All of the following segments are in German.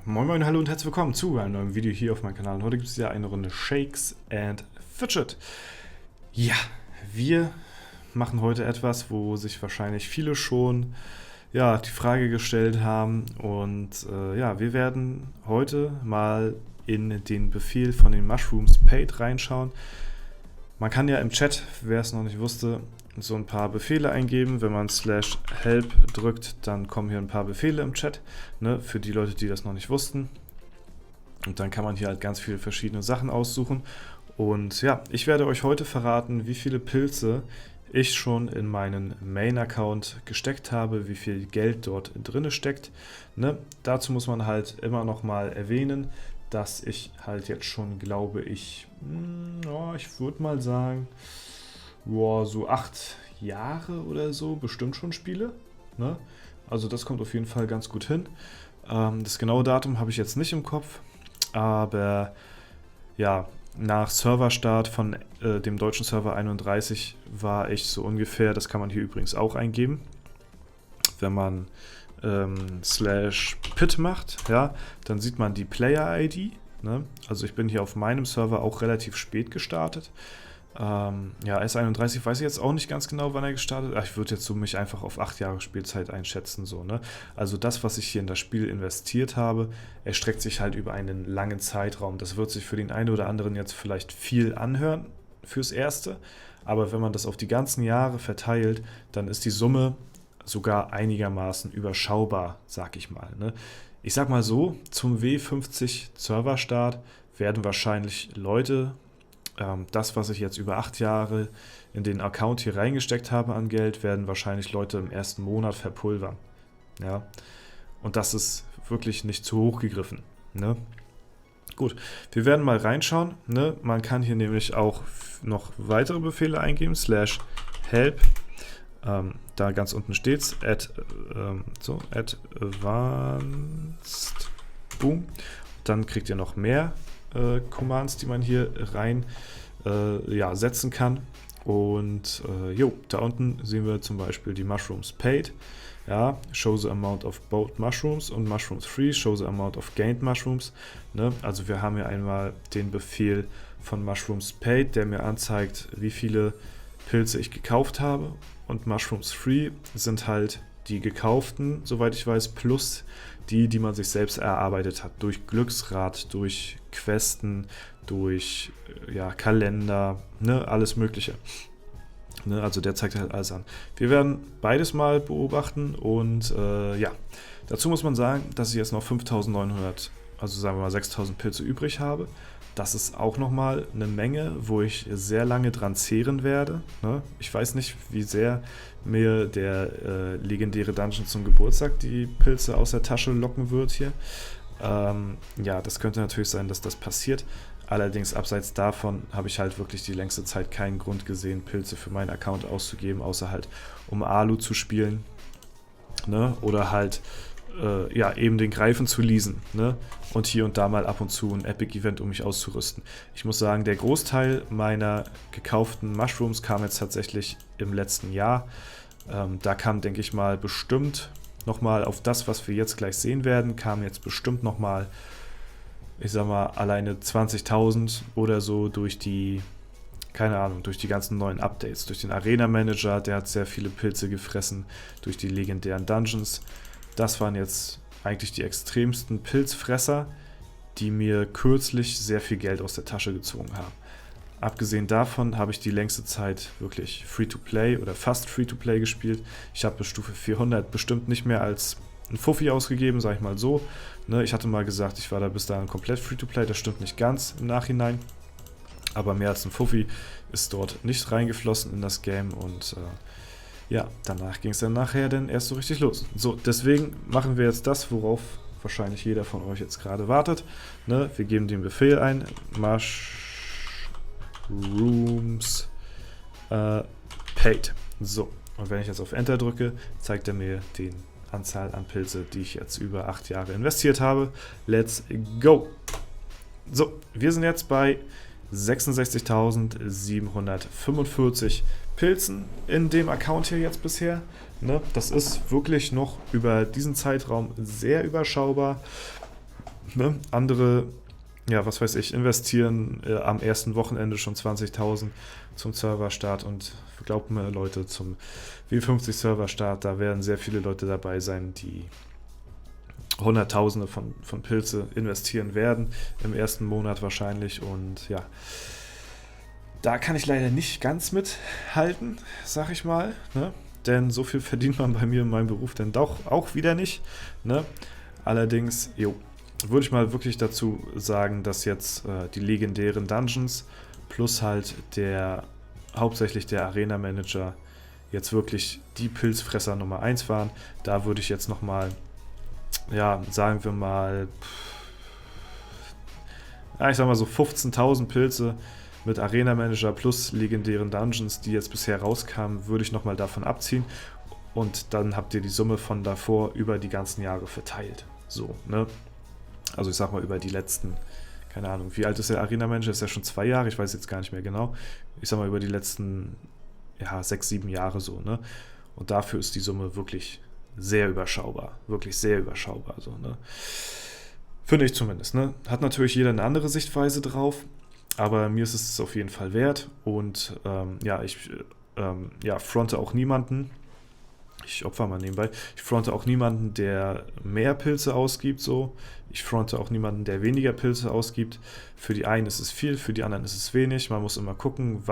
Moin Moin, hallo und herzlich willkommen zu einem neuen Video hier auf meinem Kanal. Und heute gibt es ja eine Runde Shakes and Fidget. Ja, wir machen heute etwas, wo sich wahrscheinlich viele schon die Frage gestellt haben. Und ja, wir werden heute mal in den Befehl von den Mushrooms Paid reinschauen. Man kann ja im Chat, wer es noch nicht wusste, so ein paar Befehle eingeben. Wenn man /help drückt, dann kommen hier ein paar Befehle im Chat, ne, für die Leute, die das noch nicht wussten. Und dann kann man hier halt ganz viele verschiedene Sachen aussuchen. Und ja, ich werde euch heute verraten, wie viele Pilze ich schon in meinen Main-Account gesteckt habe, wie viel Geld dort drin steckt. Ne? Dazu muss man halt immer noch mal erwähnen, dass ich halt jetzt schon, glaube ich, ich würde mal sagen, so 8 Jahre oder so bestimmt schon spiele. Ne? Also das kommt auf jeden Fall ganz gut hin. Das genaue Datum habe ich jetzt nicht im Kopf, aber ja, nach Serverstart von dem deutschen Server 31 war ich so ungefähr, das kann man hier übrigens auch eingeben, wenn man /pit macht, ja, dann sieht man die Player-ID. Ne? Also ich bin hier auf meinem Server auch relativ spät gestartet. Ja, S31 weiß ich jetzt auch nicht ganz genau, wann er gestartet ist. Ich würde jetzt so mich einfach auf 8 Jahre Spielzeit einschätzen. So, ne? Also das, was ich hier in das Spiel investiert habe, erstreckt sich halt über einen langen Zeitraum. Das wird sich für den einen oder anderen jetzt vielleicht viel anhören fürs Erste. Aber wenn man das auf die ganzen Jahre verteilt, dann ist die Summe sogar einigermaßen überschaubar, sag ich mal. Ne? Ich sag mal so, zum W50 Serverstart werden wahrscheinlich Leute das, was ich jetzt über 8 Jahre in den Account hier reingesteckt habe an Geld, werden wahrscheinlich Leute im ersten Monat verpulvern. Ja? Und das ist wirklich nicht zu hoch gegriffen. Ne? Gut, wir werden mal reinschauen. Ne? Man kann hier nämlich auch noch weitere Befehle eingeben, /help. Da ganz unten steht es, advanced, boom. Dann kriegt ihr noch mehr Commands, die man hier rein setzen kann. Und da unten sehen wir zum Beispiel die Mushrooms Paid. Ja, show the amount of both mushrooms und Mushrooms Free, show the amount of gained mushrooms. Ne? Also wir haben hier einmal den Befehl von Mushrooms Paid, der mir anzeigt, wie viele Pilze ich gekauft habe. Und Mushrooms Free sind halt die gekauften, soweit ich weiß, plus die man sich selbst erarbeitet hat. Durch Glücksrad, durch Questen, durch Kalender, ne, alles Mögliche. Ne, also der zeigt halt alles an. Wir werden beides mal beobachten und dazu muss man sagen, dass ich jetzt noch 5.900, also sagen wir mal 6.000 Pilze übrig habe. Das ist auch nochmal eine Menge, wo ich sehr lange dran zehren werde. Ne? Ich weiß nicht, wie sehr mir der legendäre Dungeon zum Geburtstag die Pilze aus der Tasche locken wird hier. Das könnte natürlich sein, dass das passiert. Allerdings abseits davon habe ich halt wirklich die längste Zeit keinen Grund gesehen, Pilze für meinen Account auszugeben, außer halt um Alu zu spielen. Ne? Oder halt eben den Greifen zu leasen, ne? Und hier und da mal ab und zu ein Epic-Event, um mich auszurüsten. Ich muss sagen, der Großteil meiner gekauften Mushrooms kam jetzt tatsächlich im letzten Jahr. Da kam, denke ich mal, bestimmt nochmal auf das, was wir jetzt gleich sehen werden, kam jetzt bestimmt nochmal, ich sag mal, alleine 20.000 oder so durch die, keine Ahnung, durch die ganzen neuen Updates, durch den Arena-Manager, der hat sehr viele Pilze gefressen, durch die legendären Dungeons. Das waren jetzt eigentlich die extremsten Pilzfresser, die mir kürzlich sehr viel Geld aus der Tasche gezogen haben. Abgesehen davon habe ich die längste Zeit wirklich Free-to-Play oder fast Free-to-Play gespielt. Ich habe bis Stufe 400 bestimmt nicht mehr als ein Fuffi ausgegeben, sage ich mal so. Ne, ich hatte mal gesagt, ich war da bis dahin komplett Free-to-Play, das stimmt nicht ganz im Nachhinein. Aber mehr als ein Fuffi ist dort nicht reingeflossen in das Game und danach ging es dann nachher dann erst so richtig los. So, deswegen machen wir jetzt das, worauf wahrscheinlich jeder von euch jetzt gerade wartet. Ne? Wir geben den Befehl ein, Mushrooms Paid. So, und wenn ich jetzt auf Enter drücke, zeigt er mir die Anzahl an Pilze, die ich jetzt über 8 Jahre investiert habe. Let's go! So, wir sind jetzt bei 66.745 Pilzen in dem Account hier jetzt bisher. Ne? Das ist wirklich noch über diesen Zeitraum sehr überschaubar. Ne? Andere, ja, was weiß ich, investieren am ersten Wochenende schon 20.000 zum Serverstart und glaubt mir, Leute, zum W50 Serverstart, da werden sehr viele Leute dabei sein, die Hunderttausende von Pilze investieren werden, im ersten Monat wahrscheinlich, und ja, da kann ich leider nicht ganz mithalten, sag ich mal, ne? Denn so viel verdient man bei mir in meinem Beruf dann doch auch wieder nicht, ne? Allerdings, würde ich mal wirklich dazu sagen, dass jetzt die legendären Dungeons plus halt hauptsächlich der Arena Manager jetzt wirklich die Pilzfresser Nummer 1 waren. Da würde ich jetzt nochmal, ja, sagen wir mal, ich sag mal so 15.000 Pilze mit Arena Manager plus legendären Dungeons, die jetzt bisher rauskamen, würde ich nochmal davon abziehen. Und dann habt ihr die Summe von davor über die ganzen Jahre verteilt. So, ne? Also ich sag mal über die letzten, keine Ahnung, wie alt ist der Arena Manager? Ist ja schon 2 Jahre, ich weiß jetzt gar nicht mehr genau. Ich sag mal über die letzten, 6, 7 Jahre so, ne? Und dafür ist die Summe wirklich sehr überschaubar. Wirklich sehr überschaubar, so, ne? Finde ich zumindest, ne? Hat natürlich jeder eine andere Sichtweise drauf, aber mir ist es auf jeden Fall wert. Und ich fronte auch niemanden. Ich opfer mal nebenbei. Ich fronte auch niemanden, der mehr Pilze ausgibt, so. Ich fronte auch niemanden, der weniger Pilze ausgibt. Für die einen ist es viel, für die anderen ist es wenig. Man muss immer gucken,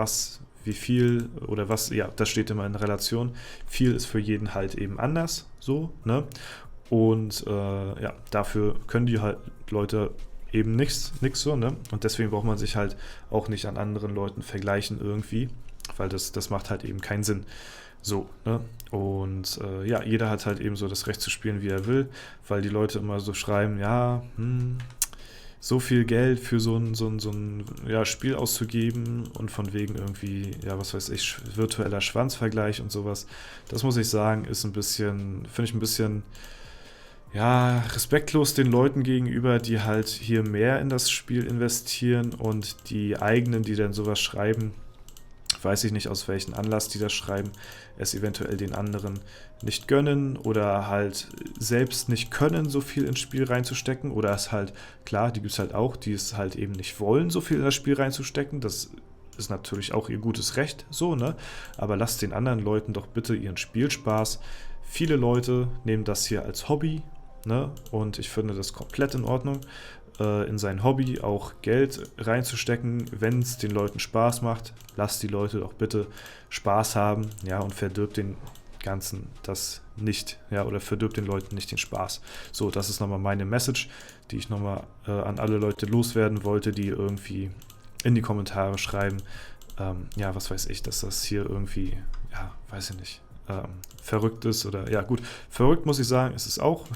wie viel oder was, das steht immer in Relation. Viel ist für jeden halt eben anders, so, ne? Und dafür können die halt Leute eben nichts so, ne? Und deswegen braucht man sich halt auch nicht an anderen Leuten vergleichen irgendwie, weil das macht halt eben keinen Sinn. So, ne? Und jeder hat halt eben so das Recht zu spielen, wie er will, weil die Leute immer so schreiben, so viel Geld für so ein Spiel auszugeben und von wegen irgendwie, was weiß ich, virtueller Schwanzvergleich und sowas. Das muss ich sagen, finde ich ein bisschen respektlos den Leuten gegenüber, die halt hier mehr in das Spiel investieren, und die eigenen, die dann sowas schreiben, weiß ich nicht, aus welchem Anlass die das schreiben, es eventuell den anderen nicht gönnen oder halt selbst nicht können, so viel ins Spiel reinzustecken, oder es halt, klar, die gibt es halt auch, die es halt eben nicht wollen, so viel in das Spiel reinzustecken. Das ist natürlich auch ihr gutes Recht, so, ne? Aber lasst den anderen Leuten doch bitte ihren Spielspaß. Viele Leute nehmen das hier als Hobby, ne? Und ich finde das komplett in Ordnung, in sein Hobby auch Geld reinzustecken, wenn es den Leuten Spaß macht. Lasst die Leute doch bitte Spaß haben, und verdirbt den Ganzen das nicht, oder verdirbt den Leuten nicht den Spaß. So, das ist nochmal meine Message, die ich nochmal an alle Leute loswerden wollte, die irgendwie in die Kommentare schreiben, was weiß ich, dass das hier irgendwie, weiß ich nicht, verrückt ist, oder gut, verrückt muss ich sagen, ist es auch,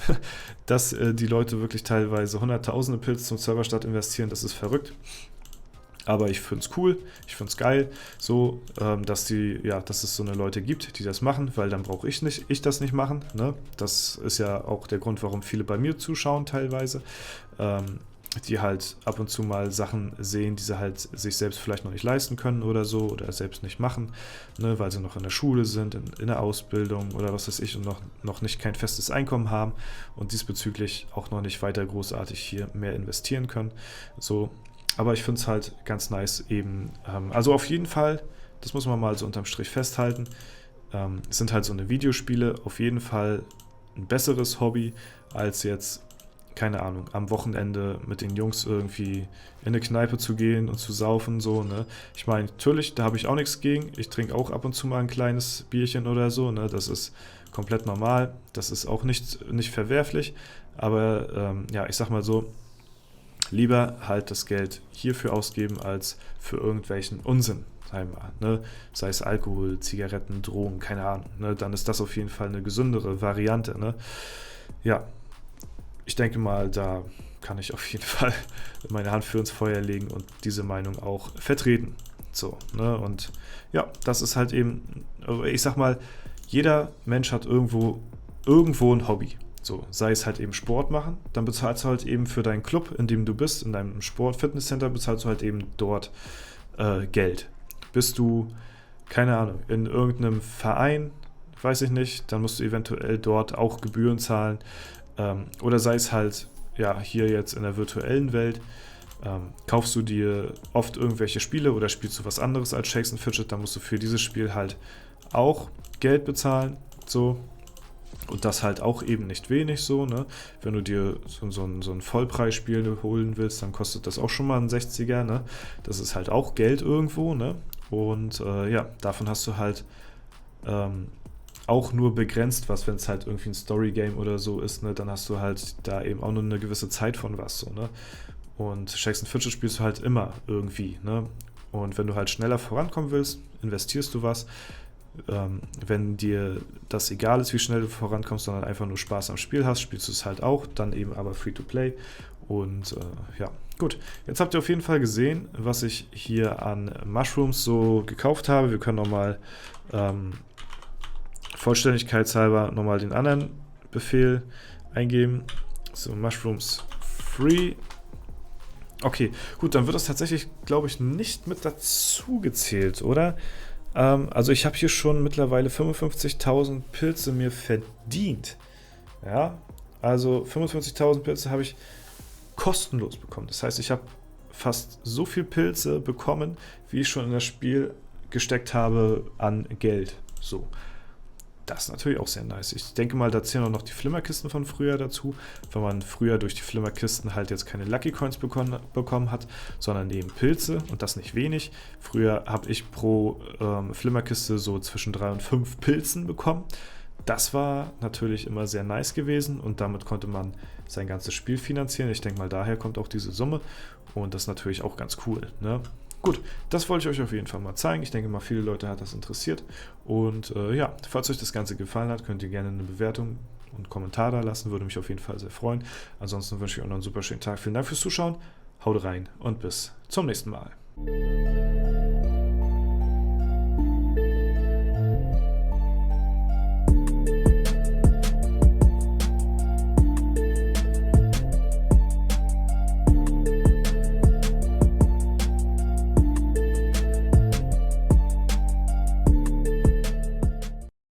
dass die Leute wirklich teilweise hunderttausende Pilze zum Serverstart investieren, das ist verrückt, aber ich finde es cool, ich finde es geil, so, dass es so eine Leute gibt, die das machen, weil dann brauche ich das nicht machen, ne? Das ist ja auch der Grund, warum viele bei mir zuschauen teilweise, die halt ab und zu mal Sachen sehen, die sie halt sich selbst vielleicht noch nicht leisten können oder so, oder selbst nicht machen, ne, weil sie noch in der Schule sind, in der Ausbildung oder was weiß ich, und noch nicht kein festes Einkommen haben und diesbezüglich auch noch nicht weiter großartig hier mehr investieren können. So, aber ich finde es halt ganz nice eben, also auf jeden Fall, das muss man mal so unterm Strich festhalten, es sind halt so eine Videospiele auf jeden Fall ein besseres Hobby als jetzt, keine Ahnung, am Wochenende mit den Jungs irgendwie in eine Kneipe zu gehen und zu saufen, so, ne. Ich meine, natürlich, da habe ich auch nichts gegen. Ich trinke auch ab und zu mal ein kleines Bierchen oder so, ne. Das ist komplett normal. Das ist auch nicht verwerflich. Aber, ich sag mal so, lieber halt das Geld hierfür ausgeben, als für irgendwelchen Unsinn, sagen wir mal, ne. Sei es Alkohol, Zigaretten, Drogen, keine Ahnung, ne. Dann ist das auf jeden Fall eine gesündere Variante, ne. Ja. Ich denke mal, da kann ich auf jeden Fall meine Hand für ins Feuer legen und diese Meinung auch vertreten. So, ne? Und das ist halt eben, ich sag mal, jeder Mensch hat irgendwo ein Hobby. So, sei es halt eben Sport machen, dann bezahlst du halt eben für deinen Club, in dem du bist, in deinem Sport-Fitnesscenter, bezahlst du halt eben dort Geld. Bist du keine Ahnung, in irgendeinem Verein, weiß ich nicht, dann musst du eventuell dort auch Gebühren zahlen. Oder sei es halt, ja, hier jetzt in der virtuellen Welt, kaufst du dir oft irgendwelche Spiele oder spielst du was anderes als Shakes and Fidget, dann musst du für dieses Spiel halt auch Geld bezahlen, so. Und das halt auch eben nicht wenig so, ne? Wenn du dir so ein Vollpreisspiel holen willst, dann kostet das auch schon mal ein 60er, ne? Das ist halt auch Geld irgendwo, ne? Und ja, davon hast du halt auch nur begrenzt was, wenn es halt irgendwie ein Story-Game oder so ist, ne? Dann hast du halt da eben auch nur eine gewisse Zeit von was, so, ne? Und Shakes and Fidget spielst du halt immer irgendwie, ne? Und wenn du halt schneller vorankommen willst, investierst du was. Wenn dir das egal ist, wie schnell du vorankommst, sondern einfach nur Spaß am Spiel hast, spielst du es halt auch, dann eben aber Free-to-Play. Und ja, gut. Jetzt habt ihr auf jeden Fall gesehen, was ich hier an Mushrooms so gekauft habe. Wir können nochmal vollständigkeitshalber nochmal den anderen Befehl eingeben. So, Mushrooms Free. Okay, gut, dann wird das tatsächlich, glaube ich, nicht mit dazu gezählt, oder? Also ich habe hier schon mittlerweile 55.000 Pilze mir verdient. Ja, also 55.000 Pilze habe ich kostenlos bekommen. Das heißt, ich habe fast so viel Pilze bekommen, wie ich schon in das Spiel gesteckt habe an Geld. So. Das ist natürlich auch sehr nice. Ich denke mal, da zählen auch noch die Flimmerkisten von früher dazu, wenn man früher durch die Flimmerkisten halt jetzt keine Lucky Coins bekommen hat, sondern eben Pilze und das nicht wenig. Früher habe ich pro Flimmerkiste so zwischen 3 und 5 Pilzen bekommen. Das war natürlich immer sehr nice gewesen und damit konnte man sein ganzes Spiel finanzieren. Ich denke mal, daher kommt auch diese Summe und das ist natürlich auch ganz cool, ne? Gut, das wollte ich euch auf jeden Fall mal zeigen. Ich denke mal, viele Leute hat das interessiert. Und ja, falls euch das Ganze gefallen hat, könnt ihr gerne eine Bewertung und einen Kommentar da lassen. Würde mich auf jeden Fall sehr freuen. Ansonsten wünsche ich euch noch einen super schönen Tag. Vielen Dank fürs Zuschauen. Haut rein und bis zum nächsten Mal.